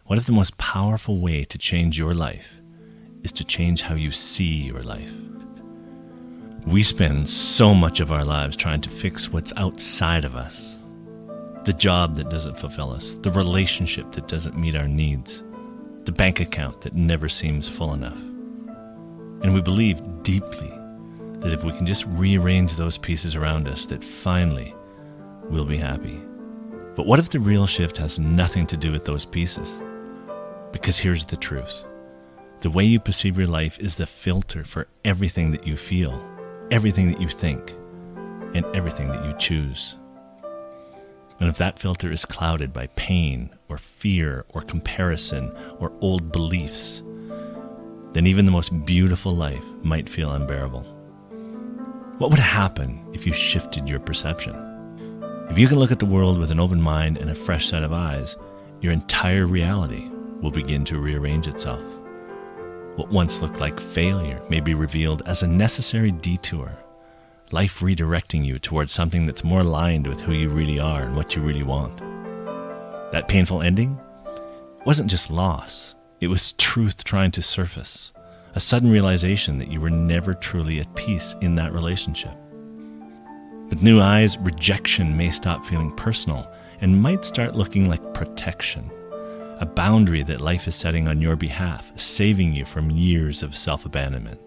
What if the most powerful way to change your life is to change how you see your life? We spend so much of our lives trying to fix what's outside of us. The job that doesn't fulfill us, the relationship that doesn't meet our needs, the bank account that never seems full enough. And we believe deeply that if we can just rearrange those pieces around us, that finally we'll be happy. But what if the real shift has nothing to do with those pieces? Because here's the truth. The way you perceive your life is the filter for everything that you feel, everything that you think, and everything that you choose. And if that filter is clouded by pain or fear or comparison or old beliefs, then even the most beautiful life might feel unbearable. What would happen if you shifted your perception? If you can look at the world with an open mind and a fresh set of eyes, your entire reality will begin to rearrange itself. What once looked like failure may be revealed as a necessary detour, life redirecting you towards something that's more aligned with who you really are and what you really want. That painful ending wasn't just loss, it was truth trying to surface, a sudden realization that you were never truly at peace in that relationship. With new eyes, rejection may stop feeling personal and might start looking like protection, a boundary that life is setting on your behalf, saving you from years of self-abandonment.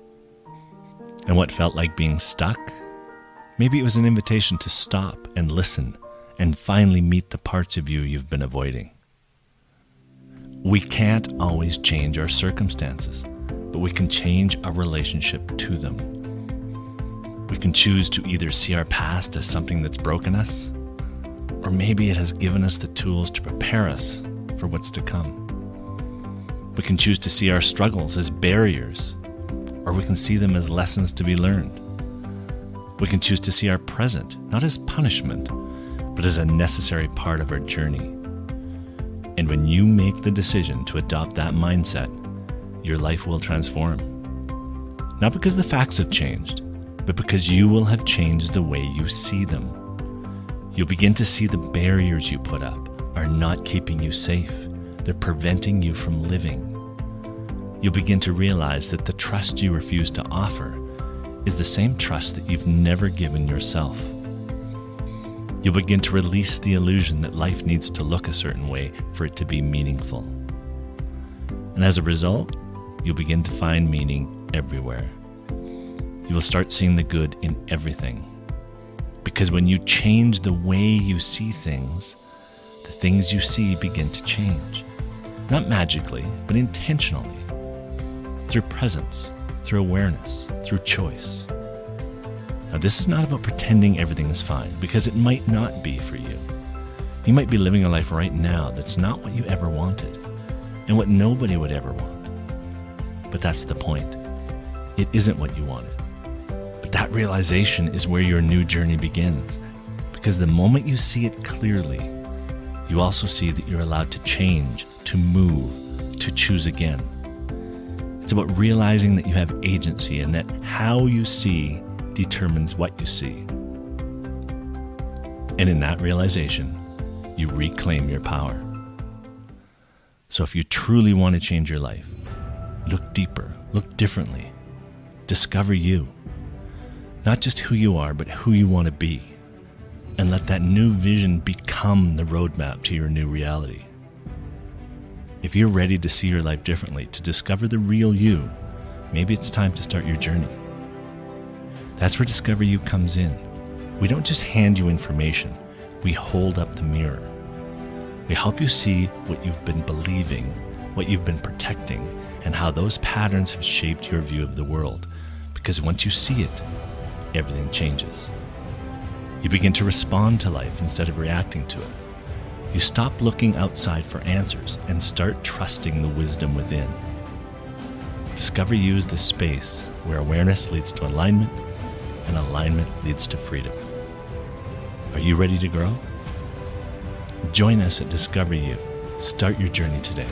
And what felt like being stuck? Maybe it was an invitation to stop and listen and finally meet the parts of you you've been avoiding. We can't always change our circumstances, but we can change our relationship to them. We can choose to either see our past as something that's broken us, or maybe it has given us the tools to prepare us for what's to come. We can choose to see our struggles as barriers, or we can see them as lessons to be learned. We can choose to see our present not as punishment, but as a necessary part of our journey. And when you make the decision to adopt that mindset, your life will transform. Not because the facts have changed, but because you will have changed the way you see them. You'll begin to see the barriers you put up are not keeping you safe. They're preventing you from living. You'll begin to realize that the trust you refuse to offer is the same trust that you've never given yourself. You'll begin to release the illusion that life needs to look a certain way for it to be meaningful. And as a result, you'll begin to find meaning everywhere. You will start seeing the good in everything. Because when you change the way you see things, the things you see begin to change. Not magically, but intentionally. Through presence, through awareness, through choice. Now, this is not about pretending everything is fine, because it might not be for you. You might be living a life right now that's not what you ever wanted, and what nobody would ever want. But that's the point. It isn't what you wanted. But that realization is where your new journey begins, because the moment you see it clearly, you also see that you're allowed to change, to move, to choose again. It's about realizing that you have agency and that how you see determines what you see. And in that realization, you reclaim your power. So if you truly want to change your life, look deeper, look differently, discover you. Not just who you are, but who you want to be. And let that new vision become the roadmap to your new reality. If you're ready to see your life differently, to discover the real you, maybe it's time to start your journey. That's where Discover You comes in. We don't just hand you information, we hold up the mirror. We help you see what you've been believing, what you've been protecting, and how those patterns have shaped your view of the world. Because once you see it, everything changes. You begin to respond to life instead of reacting to it. You stop looking outside for answers and start trusting the wisdom within. Discover You is the space where awareness leads to alignment and alignment leads to freedom. Are you ready to grow? Join us at Discover You. Start your journey today.